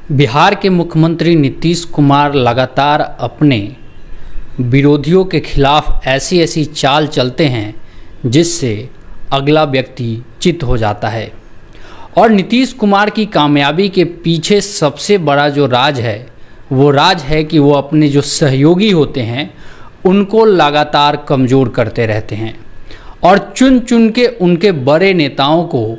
बिहार के मुख्यमंत्री नीतीश कुमार लगातार अपने विरोधियों के खिलाफ ऐसी ऐसी चाल चलते हैं जिससे अगला व्यक्ति चित हो जाता है। और नीतीश कुमार की कामयाबी के पीछे सबसे बड़ा जो राज है वो राज है कि वो अपने जो सहयोगी होते हैं उनको लगातार कमज़ोर करते रहते हैं और चुन चुन के उनके बड़े नेताओं को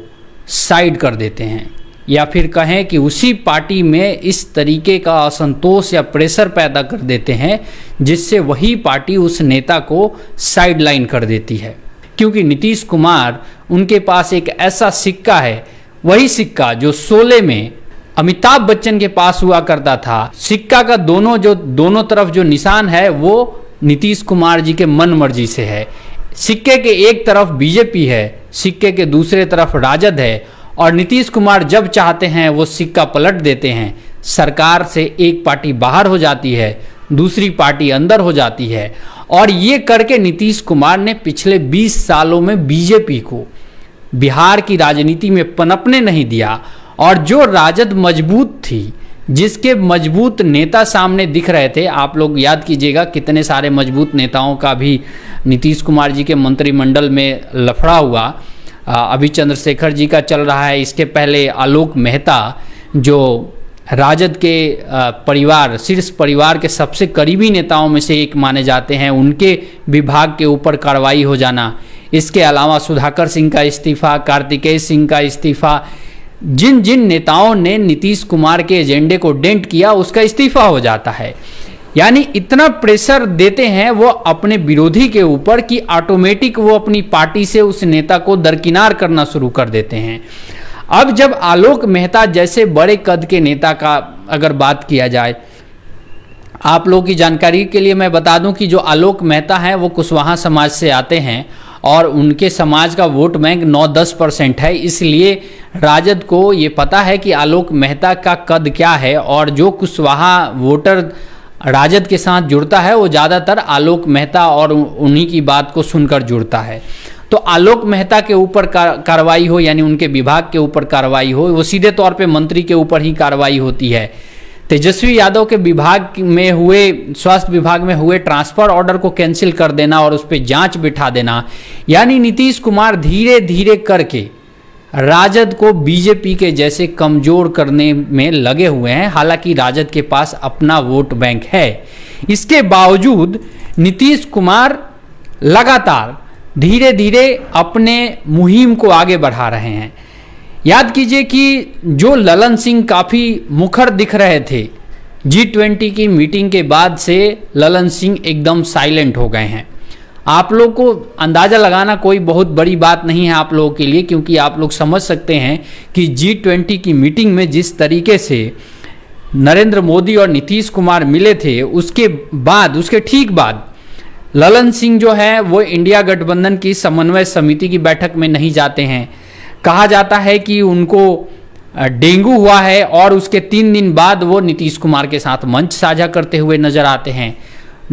साइड कर देते हैं, या फिर कहें कि उसी पार्टी में इस तरीके का असंतोष या प्रेशर पैदा कर देते हैं जिससे वही पार्टी उस नेता को साइडलाइन कर देती है। क्योंकि नीतीश कुमार उनके पास एक ऐसा सिक्का है, वही सिक्का जो शोले में अमिताभ बच्चन के पास हुआ करता था। सिक्का का दोनों तरफ जो निशान है वो नीतीश कुमार जी के मन मर्जी से है। सिक्के के एक तरफ बीजेपी है, सिक्के के दूसरे तरफ राजद है, और नीतीश कुमार जब चाहते हैं वो सिक्का पलट देते हैं। सरकार से एक पार्टी बाहर हो जाती है, दूसरी पार्टी अंदर हो जाती है, और ये करके नीतीश कुमार ने पिछले 20 सालों में बीजेपी को बिहार की राजनीति में पनपने नहीं दिया। और जो राजद मजबूत थी, जिसके मजबूत नेता सामने दिख रहे थे, आप लोग याद कीजिएगा कितने सारे मजबूत नेताओं का भी नीतीश कुमार जी के मंत्रिमंडल में लफड़ा हुआ। अभी चंद्रशेखर जी का चल रहा है, इसके पहले आलोक मेहता जो राजद के परिवार, शीर्ष परिवार के सबसे करीबी नेताओं में से एक माने जाते हैं, उनके विभाग के ऊपर कार्रवाई हो जाना। इसके अलावा सुधाकर सिंह का इस्तीफा, कार्तिकेय सिंह का इस्तीफा, जिन जिन नेताओं ने नीतीश कुमार के एजेंडे को डेंट किया उसका इस्तीफा हो जाता है। यानी इतना प्रेशर देते हैं वो अपने विरोधी के ऊपर कि ऑटोमेटिक वो अपनी पार्टी से उस नेता को दरकिनार करना शुरू कर देते हैं। अब जब आलोक मेहता जैसे बड़े कद के नेता का अगर बात किया जाए, आप लोगों की जानकारी के लिए मैं बता दूं कि जो आलोक मेहता हैं वो कुशवाहा समाज से आते हैं और उनके समाज का वोट बैंक 9-10% है। इसलिए राजद को ये पता है कि आलोक मेहता का कद क्या है, और जो कुशवाहा वोटर राजद के साथ जुड़ता है वो ज़्यादातर आलोक मेहता और उन्हीं की बात को सुनकर जुड़ता है। तो आलोक मेहता के ऊपर कार्रवाई हो, यानी उनके विभाग के ऊपर कार्रवाई हो, वो सीधे तौर पे मंत्री के ऊपर ही कार्रवाई होती है। तेजस्वी यादव के विभाग में हुए, स्वास्थ्य विभाग में हुए ट्रांसफर ऑर्डर को कैंसिल कर देना और उस पर जांच बिठा देना, यानी नीतीश कुमार धीरे धीरे करके राजद को बीजेपी के जैसे कमजोर करने में लगे हुए हैं। हालांकि राजद के पास अपना वोट बैंक है, इसके बावजूद नीतीश कुमार लगातार धीरे धीरे अपने मुहिम को आगे बढ़ा रहे हैं। याद कीजिए कि जो ललन सिंह काफ़ी मुखर दिख रहे थे, G20 की मीटिंग के बाद से ललन सिंह एकदम साइलेंट हो गए हैं। आप लोग को अंदाज़ा लगाना कोई बहुत बड़ी बात नहीं है आप लोगों के लिए, क्योंकि आप लोग समझ सकते हैं कि G20 की मीटिंग में जिस तरीके से नरेंद्र मोदी और नीतीश कुमार मिले थे, उसके ठीक बाद ललन सिंह जो है वो इंडिया गठबंधन की समन्वय समिति की बैठक में नहीं जाते हैं। कहा जाता है कि उनको डेंगू हुआ है और उसके 3 दिन बाद वो नीतीश कुमार के साथ मंच साझा करते हुए नजर आते हैं।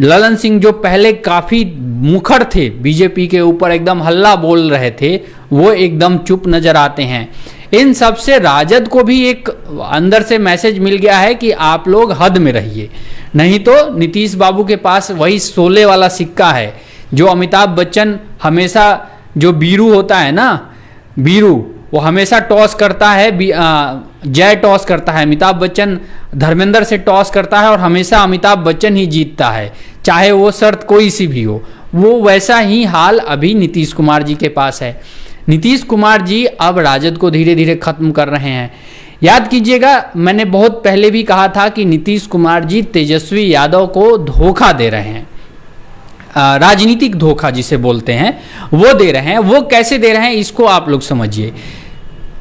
ललन सिंह जो पहले काफ़ी मुखर थे, बीजेपी के ऊपर एकदम हल्ला बोल रहे थे, वो एकदम चुप नजर आते हैं। इन सब से राजद को भी एक अंदर से मैसेज मिल गया है कि आप लोग हद में रहिए, नहीं तो नीतीश बाबू के पास वही शोले वाला सिक्का है जो अमिताभ बच्चन हमेशा, जो बीरू होता है ना, बीरू, वो हमेशा टॉस करता है, जय टॉस करता है। अमिताभ बच्चन धर्मेंद्र से टॉस करता है और हमेशा अमिताभ बच्चन ही जीतता है, चाहे वो शर्त कोई सी भी हो। वो वैसा ही हाल अभी नीतीश कुमार जी के पास है। नीतीश कुमार जी अब राजद को धीरे धीरे खत्म कर रहे हैं। याद कीजिएगा, मैंने बहुत पहले भी कहा था कि नीतीश कुमार जी तेजस्वी यादव को धोखा दे रहे हैं, राजनीतिक धोखा जिसे बोलते हैं वो दे रहे हैं। वो कैसे दे रहे हैं इसको आप लोग समझिए।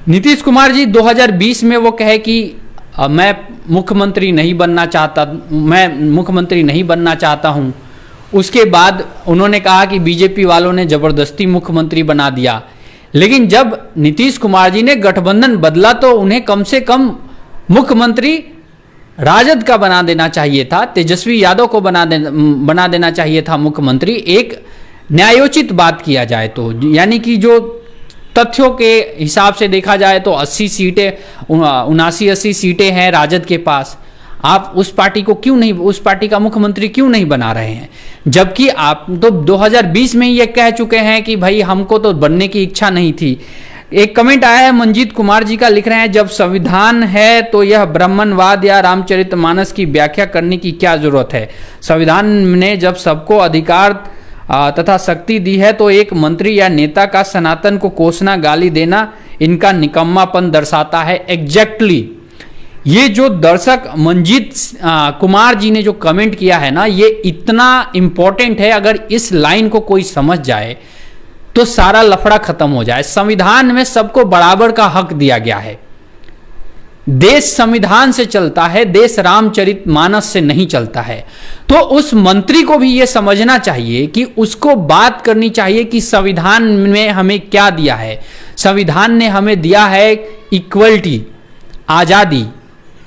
नीतीश कुमार जी 2020 में वो कहे कि मैं मुख्यमंत्री नहीं बनना चाहता हूं। उसके बाद उन्होंने कहा कि बीजेपी वालों ने जबरदस्ती मुख्यमंत्री बना दिया। लेकिन जब नीतीश कुमार जी ने गठबंधन बदला तो उन्हें कम से कम मुख्यमंत्री राजद का बना देना चाहिए था, तेजस्वी यादव को बना देना चाहिए था मुख्यमंत्री। एक न्यायोचित बात किया जाए तो, यानी कि जो तथ्यों के हिसाब से देखा जाए तो 80 सीटें 79-80 सीटें हैं राजद के पास। आप उस पार्टी को क्यों नहीं, उस पार्टी का मुख्यमंत्री क्यों नहीं बना रहे हैं? जबकि आप तो 2020 में ये कह चुके हैं कि भाई हमको तो बनने की इच्छा नहीं थी। एक कमेंट आया है मंजीत कुमार जी का, लिख रहे हैं जब संविधान है तो यह ब्राह्मणवाद या रामचरितमानस की व्याख्या करने की क्या जरूरत है? संविधान ने जब सबको अधिकार तथा शक्ति दी है तो एक मंत्री या नेता का सनातन को कोसना, गाली देना इनका निकम्मापन दर्शाता है। एग्जैक्टली ये जो दर्शक मंजीत कुमार जी ने जो कमेंट किया है ना, ये इतना इंपॉर्टेंट है। अगर इस लाइन को कोई समझ जाए तो सारा लफड़ा खत्म हो जाए। संविधान में सबको बराबर का हक दिया गया है। देश संविधान से चलता है, देश रामचरितमानस से नहीं चलता है। तो उस मंत्री को भी यह समझना चाहिए कि उसको बात करनी चाहिए कि संविधान में हमें क्या दिया है। संविधान ने हमें दिया है इक्वलिटी, आजादी,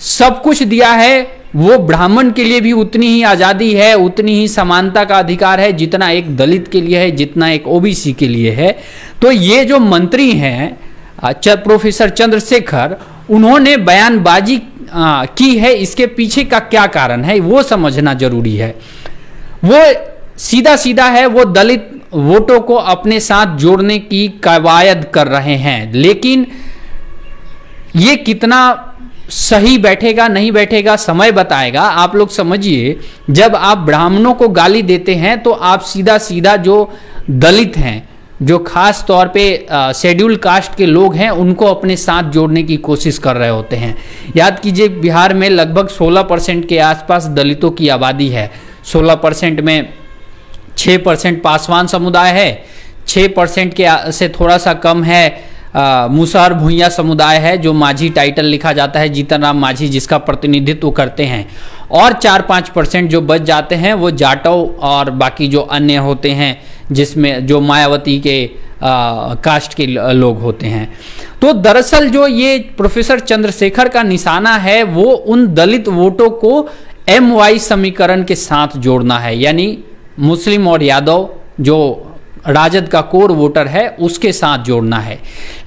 सब कुछ दिया है। वो ब्राह्मण के लिए भी उतनी ही आजादी है, उतनी ही समानता का अधिकार है जितना एक दलित के लिए है, जितना एक ओबीसी के लिए है। तो ये जो मंत्री हैं प्रोफेसर चंद्रशेखर, उन्होंने बयानबाजी की है, इसके पीछे का क्या कारण है वो समझना जरूरी है। वो सीधा सीधा है, वो दलित वोटों को अपने साथ जोड़ने की कवायद कर रहे हैं। लेकिन ये कितना सही बैठेगा नहीं बैठेगा समय बताएगा। आप लोग समझिए, जब आप ब्राह्मणों को गाली देते हैं तो आप सीधा सीधा जो दलित हैं, जो खास तौर पे शेड्यूल कास्ट के लोग हैं, उनको अपने साथ जोड़ने की कोशिश कर रहे होते हैं। याद कीजिए, बिहार में लगभग 16% के आसपास दलितों की आबादी है। 16% में 6% पासवान समुदाय है, 6% के से थोड़ा सा कम है मुसहर भूइया समुदाय है, जो माझी टाइटल लिखा जाता है, जीतन राम माझी जिसका प्रतिनिधित्व करते हैं। और 4-5% जो बच जाते हैं वो जाटव और बाकी जो अन्य होते हैं, जिसमें जो मायावती के कास्ट के लोग होते हैं। तो दरअसल जो ये प्रोफेसर चंद्रशेखर का निशाना है वो उन दलित वोटों को MY समीकरण के साथ जोड़ना है, यानी मुस्लिम और यादव जो राजद का कोर वोटर है उसके साथ जोड़ना है।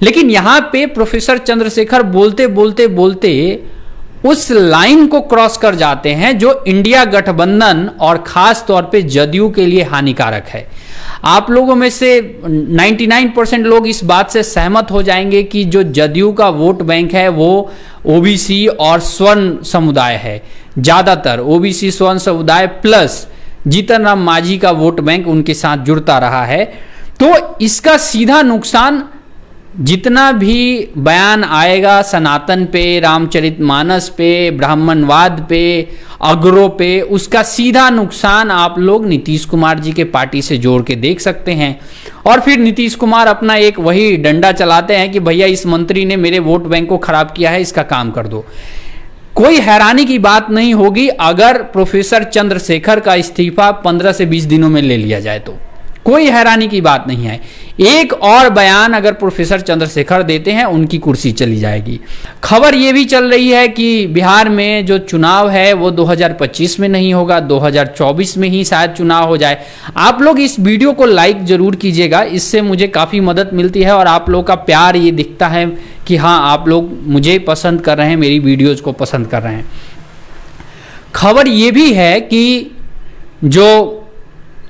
लेकिन यहां पे प्रोफेसर चंद्रशेखर बोलते बोलते बोलते उस लाइन को क्रॉस कर जाते हैं जो इंडिया गठबंधन और खास तौर पे जदयू के लिए हानिकारक है। आप लोगों में से 99% लोग इस बात से सहमत हो जाएंगे कि जो जदयू का वोट बैंक है वो ओबीसी और स्वर्ण समुदाय है। ज्यादातर ओबीसी स्वर्ण समुदाय प्लस जीतन राम माझी का वोट बैंक उनके साथ जुड़ता रहा है। तो इसका सीधा नुकसान जितना भी बयान आएगा सनातन पे, रामचरितमानस पे, ब्राह्मणवाद पे, अग्रो पे, उसका सीधा नुकसान आप लोग नीतीश कुमार जी के पार्टी से जोड़ के देख सकते हैं। और फिर नीतीश कुमार अपना एक वही डंडा चलाते हैं कि भैया इस मंत्री ने मेरे वोट बैंक को खराब किया है, इसका काम कर दो। कोई हैरानी की बात नहीं होगी अगर प्रोफेसर चंद्रशेखर का इस्तीफा 15 से 20 दिनों में ले लिया जाए, तो कोई हैरानी की बात नहीं है। एक और बयान अगर प्रोफेसर चंद्रशेखर देते हैं, उनकी कुर्सी चली जाएगी। खबर यह भी चल रही है कि बिहार में जो चुनाव है वो 2025 में नहीं होगा, 2024 में ही शायद चुनाव हो जाए। आप लोग इस वीडियो को लाइक जरूर कीजिएगा, इससे मुझे काफ़ी मदद मिलती है और आप लोग का प्यार ये दिखता है कि हाँ, आप लोग मुझे पसंद कर रहे हैं, मेरी वीडियोज़ को पसंद कर रहे हैं। खबर ये भी है कि जो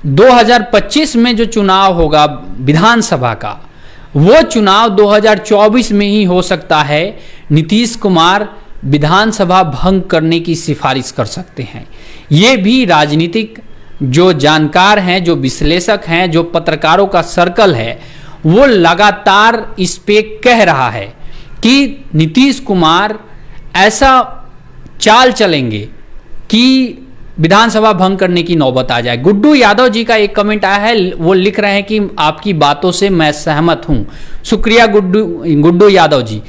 2025 में जो चुनाव होगा विधानसभा का, वो चुनाव 2024 में ही हो सकता है। नीतीश कुमार विधानसभा भंग करने की सिफारिश कर सकते हैं। ये भी राजनीतिक जो जानकार हैं, जो विश्लेषक हैं, जो पत्रकारों का सर्कल है, वो लगातार इस पे कह रहा है कि नीतीश कुमार ऐसा चाल चलेंगे कि विधानसभा भंग करने की नौबत आ जाए। गुड्डू यादव जी का एक कमेंट आया है, वो लिख रहे हैं कि आपकी बातों से मैं सहमत हूं। शुक्रिया गुड्डू यादव जी।